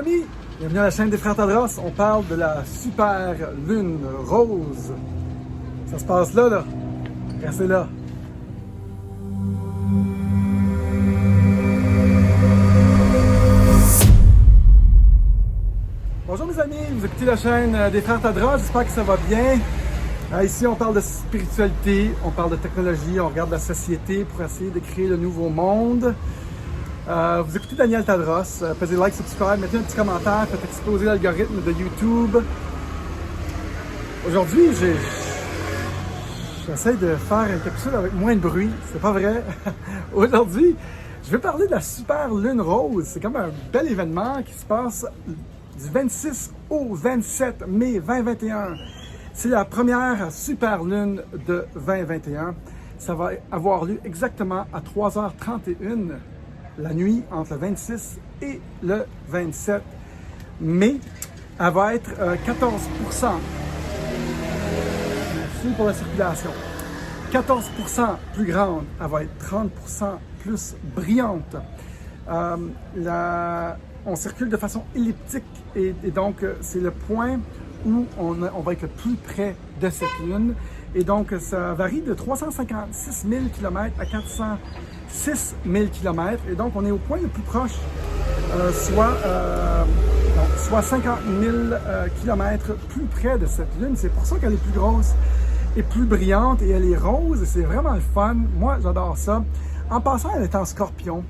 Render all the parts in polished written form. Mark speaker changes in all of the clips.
Speaker 1: amis, bienvenue à la chaîne des Frères Tadros. On parle de la super lune rose. Ça se passe là. Restez là. Bonjour mes amis, vous écoutez la chaîne des Frères Tadros, j'espère que ça va bien. Ici on parle de spiritualité, on parle de technologie, on regarde la société pour essayer de créer le nouveau monde. Vous écoutez Daniel Tadros, faites like, subscribe, mettez un petit commentaire, faites exploser l'algorithme de YouTube. Aujourd'hui, j'essaie de faire une capsule avec moins de bruit, c'est pas vrai. Aujourd'hui, je vais parler de la super lune rose. C'est comme un bel événement qui se passe du 26 au 27 mai 2021. C'est la première super lune de 2021. Ça va avoir lieu exactement à 3h31 la nuit entre le 26 et le 27 mai. Elle va être 14%. Merci pour la circulation. 14% plus grande. Elle va être 30% plus brillante. On circule de façon elliptique et donc c'est le point où on va être le plus près de cette lune. Et donc ça varie de 356 000 km à 406 000 km. Et donc on est au point le plus proche, soit 50 000 km plus près de cette lune. C'est pour ça qu'elle est plus grosse et plus brillante et elle est rose et c'est vraiment le fun. Moi j'adore ça. En passant, elle est en scorpion.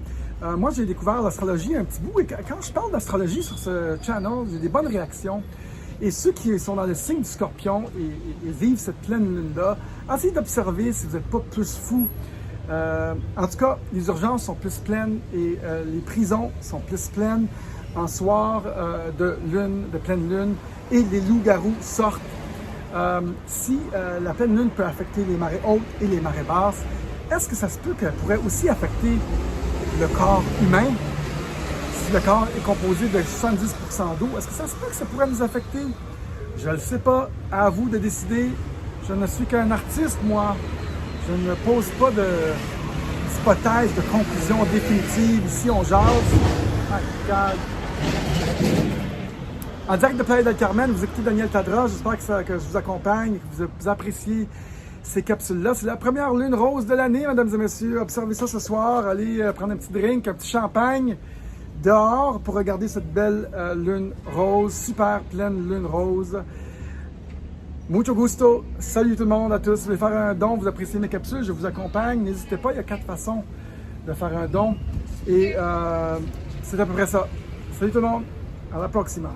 Speaker 1: Moi, j'ai découvert l'astrologie un petit bout et quand je parle d'astrologie sur ce channel, j'ai des bonnes réactions. Et ceux qui sont dans le signe du scorpion et vivent cette pleine lune-là, essayez d'observer si vous n'êtes pas plus fou. En tout cas, les urgences sont plus pleines et les prisons sont plus pleines en soir de pleine lune et les loups-garous sortent. Si la pleine lune peut affecter les marées hautes et les marées basses, est-ce que ça se peut qu'elle pourrait aussi affecter le corps humain? Si le corps est composé de 70% d'eau, est-ce que ça se peut que ça pourrait nous affecter? Je ne le sais pas. À vous de décider. Je ne suis qu'un artiste, moi. Je ne pose pas d'hypothèse, de conclusion définitive. Ici, on jase. My God. En direct de Playa del Carmen, vous écoutez Daniel Tadros. J'espère que je vous accompagne, que vous appréciez ces capsules-là. C'est la première lune rose de l'année, mesdames et messieurs. Observez ça ce soir. Allez prendre un petit drink, un petit champagne dehors pour regarder cette belle lune rose, super pleine lune rose. Mucho gusto. Salut tout le monde, à tous. Vous voulez faire un don, vous appréciez mes capsules, je vous accompagne. N'hésitez pas, il y a 4 façons de faire un don. Et c'est à peu près ça. Salut tout le monde. À la prochaine.